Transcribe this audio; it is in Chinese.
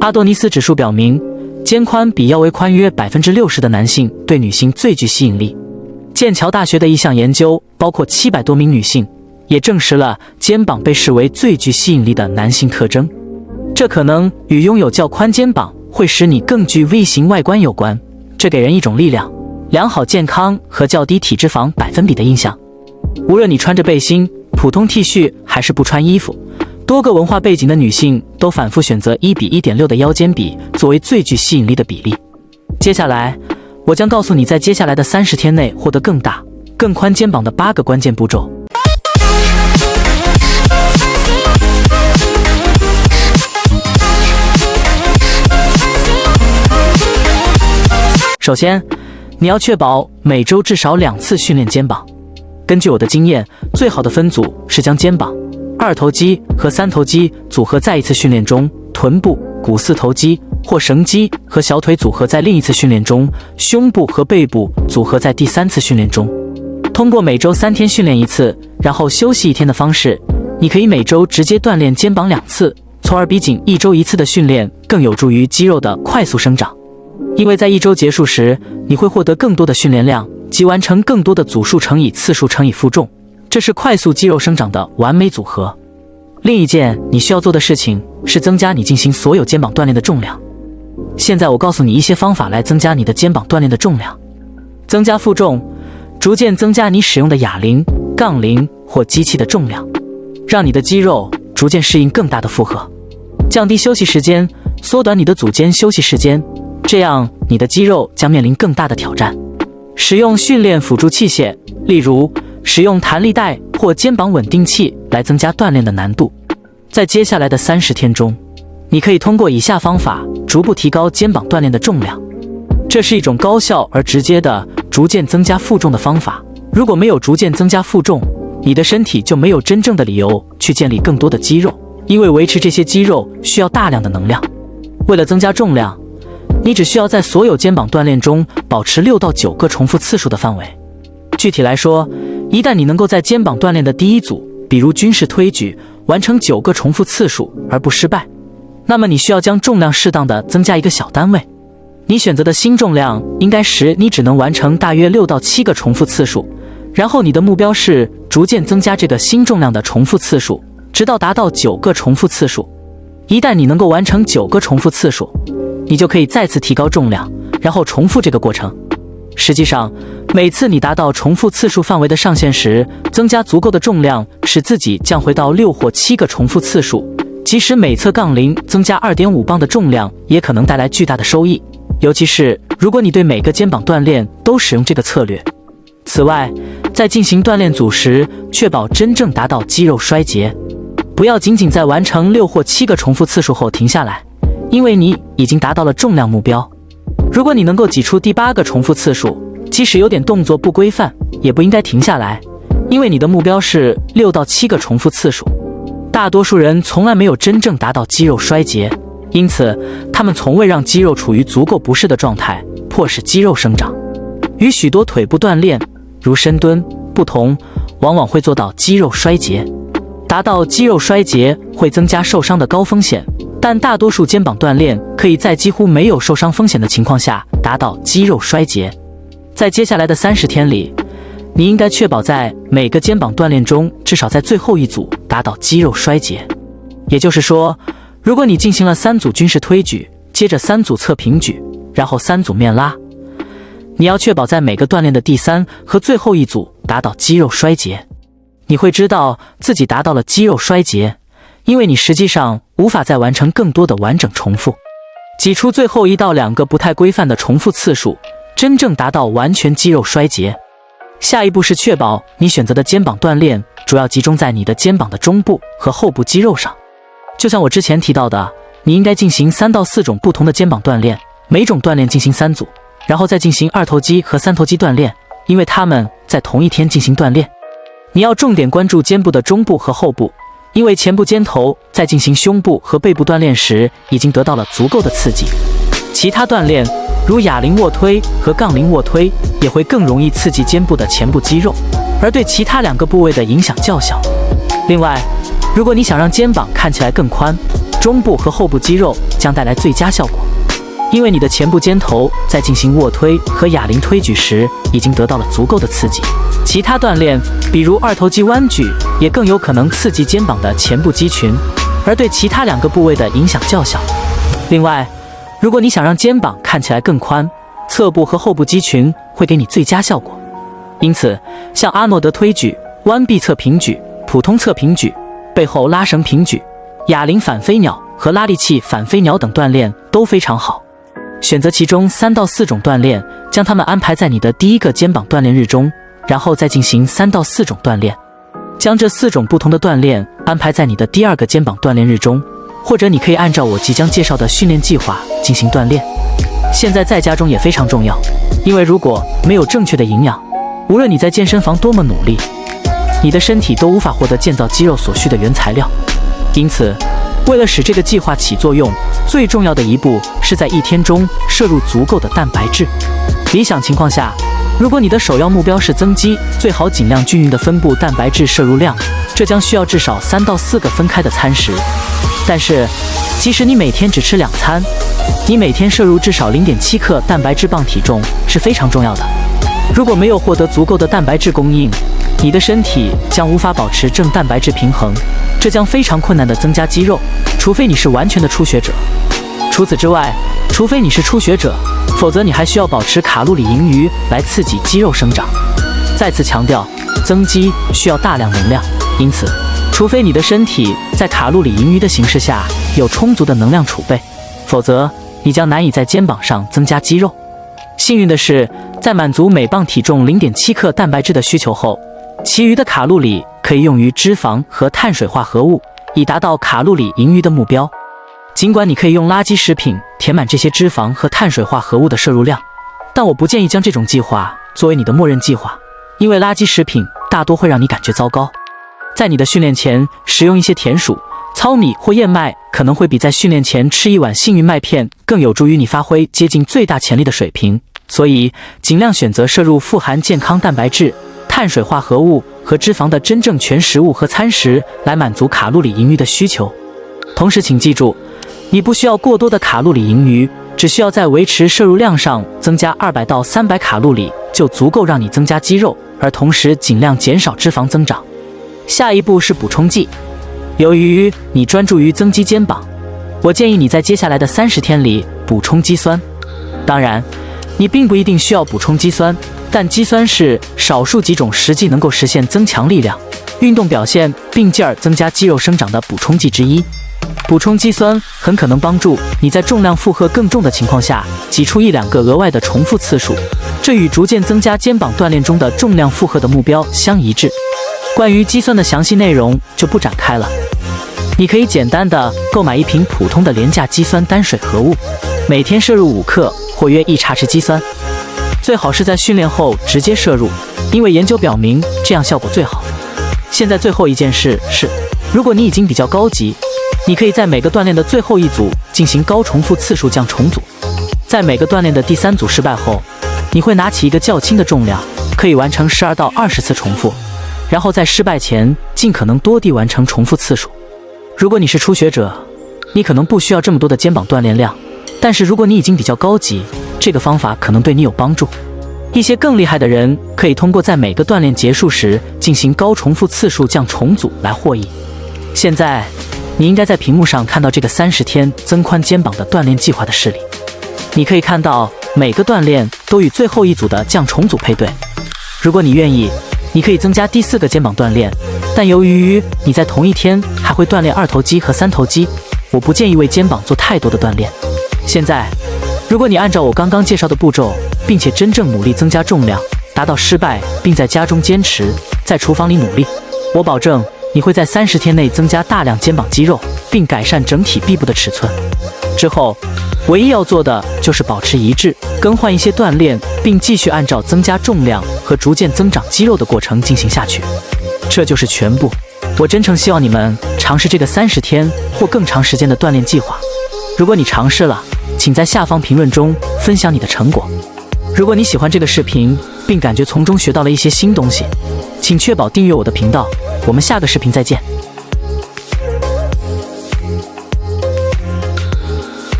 阿多尼斯指数表明，肩宽比腰围宽约 60% 的男性对女性最具吸引力。剑桥大学的一项研究，包括700多名女性，也证实了肩膀被视为最具吸引力的男性特征。这可能与拥有较宽肩膀会使你更具 V 型外观有关，这给人一种力量、良好健康和较低体脂肪百分比的印象。无论你穿着背心、普通 T 恤还是不穿衣服，多个文化背景的女性都反复选择1比1.6的腰肩比作为最具吸引力的比例。接下来，我将告诉你在接下来的30天内获得更大、更宽肩膀的8个关键步骤。首先，你要确保每周至少2次训练肩膀。根据我的经验，最好的分组是将肩膀、二头肌和三头肌组合在一次训练中，臀部、股四头肌或绳肌和小腿组合在另一次训练中，胸部和背部组合在第3次训练中。通过每周3天训练1次，然后休息1天的方式，你可以每周直接锻炼肩膀2次，从而比仅1周1次的训练更有助于肌肉的快速生长。因为在1周结束时，你会获得更多的训练量，即完成更多的组数乘以次数乘以负重，这是快速肌肉生长的完美组合。另一件你需要做的事情是增加你进行所有肩膀锻炼的重量。现在我告诉你一些方法来增加你的肩膀锻炼的重量。增加负重，逐渐增加你使用的哑铃、杠铃或机器的重量，让你的肌肉逐渐适应更大的负荷。降低休息时间，缩短你的组间休息时间，这样你的肌肉将面临更大的挑战。使用训练辅助器械，例如使用弹力带或肩膀稳定器来增加锻炼的难度。在接下来的30天中，你可以通过以下方法逐步提高肩膀锻炼的重量。这是一种高效而直接的逐渐增加负重的方法。如果没有逐渐增加负重，你的身体就没有真正的理由去建立更多的肌肉，因为维持这些肌肉需要大量的能量。为了增加重量，你只需要在所有肩膀锻炼中保持6到9个重复次数的范围。具体来说，一旦你能够在肩膀锻炼的第一组，比如军事推举，完成9个重复次数而不失败，那么你需要将重量适当的增加一个小单位。你选择的新重量应该使你只能完成大约6到7个重复次数，然后你的目标是逐渐增加这个新重量的重复次数，直到达到9个重复次数。一旦你能够完成9个重复次数，你就可以再次提高重量，然后重复这个过程。实际上，每次你达到重复次数范围的上限时，增加足够的重量，使自己降回到6或7个重复次数，即使每侧杠铃增加 2.5 磅的重量，也可能带来巨大的收益，尤其是如果你对每个肩膀锻炼都使用这个策略。此外，在进行锻炼组时，确保真正达到肌肉衰竭，不要仅仅在完成6或7个重复次数后停下来，因为你已经达到了重量目标。如果你能够挤出第8个重复次数，即使有点动作不规范，也不应该停下来，因为你的目标是6到7个重复次数。大多数人从来没有真正达到肌肉衰竭，因此他们从未让肌肉处于足够不适的状态，迫使肌肉生长。与许多腿部锻炼，如深蹲不同，往往会做到肌肉衰竭。达到肌肉衰竭会增加受伤的高风险，但大多数肩膀锻炼可以在几乎没有受伤风险的情况下达到肌肉衰竭。在接下来的30天里，你应该确保在每个肩膀锻炼中至少在最后一组达到肌肉衰竭。也就是说，如果你进行了3组军事推举，接着3组侧平举，然后3组面拉，你要确保在每个锻炼的第3和最后一组达到肌肉衰竭。你会知道自己达到了肌肉衰竭，因为你实际上无法再完成更多的完整重复。挤出最后1到2个不太规范的重复次数，真正达到完全肌肉衰竭。下一步是确保你选择的肩膀锻炼主要集中在你的肩膀的中部和后部肌肉上。就像我之前提到的，你应该进行3到4种不同的肩膀锻炼，每种锻炼进行3组，然后再进行二头肌和三头肌锻炼，因为它们在同一天进行锻炼。你要重点关注肩部的中部和后部，因为前部肩头在进行胸部和背部锻炼时已经得到了足够的刺激。其他锻炼如哑铃卧推和杠铃卧推也会更容易刺激肩部的前部肌肉，而对其他2个部位的影响较小。另外，如果你想让肩膀看起来更宽，中部和后部肌肉将带来最佳效果。因为你的前部肩头在进行卧推和哑铃推举时已经得到了足够的刺激，其他锻炼，比如二头肌弯举，也更有可能刺激肩膀的前部肌群，而对其他2个部位的影响较小。另外，如果你想让肩膀看起来更宽，侧部和后部肌群会给你最佳效果。因此，像阿诺德推举、弯臂侧平举、普通侧平举、背后拉绳平举、哑铃反飞鸟和拉力器反飞鸟等锻炼都非常好。选择其中3到4种锻炼，将它们安排在你的第1个肩膀锻炼日中，然后再进行3到4种锻炼。将这4种不同的锻炼安排在你的第2个肩膀锻炼日中，或者你可以按照我即将介绍的训练计划进行锻炼。现在在家中也非常重要，因为如果没有正确的营养，无论你在健身房多么努力，你的身体都无法获得建造肌肉所需的原材料。因此，为了使这个计划起作用，最重要的一步是在1天中摄入足够的蛋白质。理想情况下，如果你的首要目标是增肌，最好尽量均匀地分布蛋白质摄入量，这将需要至少3到4个分开的餐食。但是，即使你每天只吃2餐，你每天摄入至少 0.7 克蛋白质磅体重是非常重要的。如果没有获得足够的蛋白质供应，你的身体将无法保持正蛋白质平衡，这将非常困难地增加肌肉，除非你是完全的初学者。除此之外，除非你是初学者，否则你还需要保持卡路里盈余来刺激肌肉生长。再次强调，增肌需要大量能量，因此，除非你的身体在卡路里盈余的形式下有充足的能量储备，否则你将难以在肩膀上增加肌肉。幸运的是，在满足每磅体重 0.7 克蛋白质的需求后，其余的卡路里可以用于脂肪和碳水化合物，以达到卡路里盈余的目标。尽管你可以用垃圾食品填满这些脂肪和碳水化合物的摄入量，但我不建议将这种计划作为你的默认计划，因为垃圾食品大多会让你感觉糟糕。在你的训练前食用一些甜薯、糙米或燕麦，可能会比在训练前吃一碗幸运麦片更有助于你发挥接近最大潜力的水平。所以，尽量选择摄入富含健康蛋白质、碳水化合物和脂肪的真正全食物和餐食，来满足卡路里盈余的需求。同时，请记住，你不需要过多的卡路里盈余，只需要在维持摄入量上增加200到300卡路里，就足够让你增加肌肉，而同时尽量减少脂肪增长。下一步是补充剂。由于你专注于增肌肩膀，我建议你在接下来的30天里补充肌酸。当然，你并不一定需要补充肌酸，但肌酸是少数几种实际能够实现增强力量、运动表现并进而增加肌肉生长的补充剂之一。补充肌酸很可能帮助你在重量负荷更重的情况下挤出1-2个额外的重复次数，这与逐渐增加肩膀锻炼中的重量负荷的目标相一致。关于肌酸的详细内容就不展开了，你可以简单的购买一瓶普通的廉价肌酸单水合物，每天摄入5克或约1茶匙肌酸，最好是在训练后直接摄入，因为研究表明这样效果最好。现在最后一件事是，如果你已经比较高级，你可以在每个锻炼的最后一组进行高重复次数降重组。在每个锻炼的第3组失败后，你会拿起一个较轻的重量，可以完成12到20次重复，然后在失败前尽可能多地完成重复次数。如果你是初学者，你可能不需要这么多的肩膀锻炼量，但是如果你已经比较高级，这个方法可能对你有帮助。一些更厉害的人可以通过在每个锻炼结束时进行高重复次数降重组来获益。现在你应该在屏幕上看到这个30天增宽肩膀的锻炼计划的示例。你可以看到每个锻炼都与最后一组的降重组配对。如果你愿意，你可以增加第4个肩膀锻炼，但由于你在同一天还会锻炼2头肌和3头肌，我不建议为肩膀做太多的锻炼。现在，如果你按照我刚刚介绍的步骤，并且真正努力增加重量，达到失败，并在家中坚持，在厨房里努力，我保证你会在30天内增加大量肩膀肌肉，并改善整体臂部的尺寸。之后，唯一要做的就是保持一致，更换一些锻炼，并继续按照增加重量和逐渐增长肌肉的过程进行下去。这就是全部。我真诚希望你们尝试这个30天或更长时间的锻炼计划。如果你尝试了，请在下方评论中分享你的成果。如果你喜欢这个视频，并感觉从中学到了一些新东西，请确保订阅我的频道。我们下个视频再见。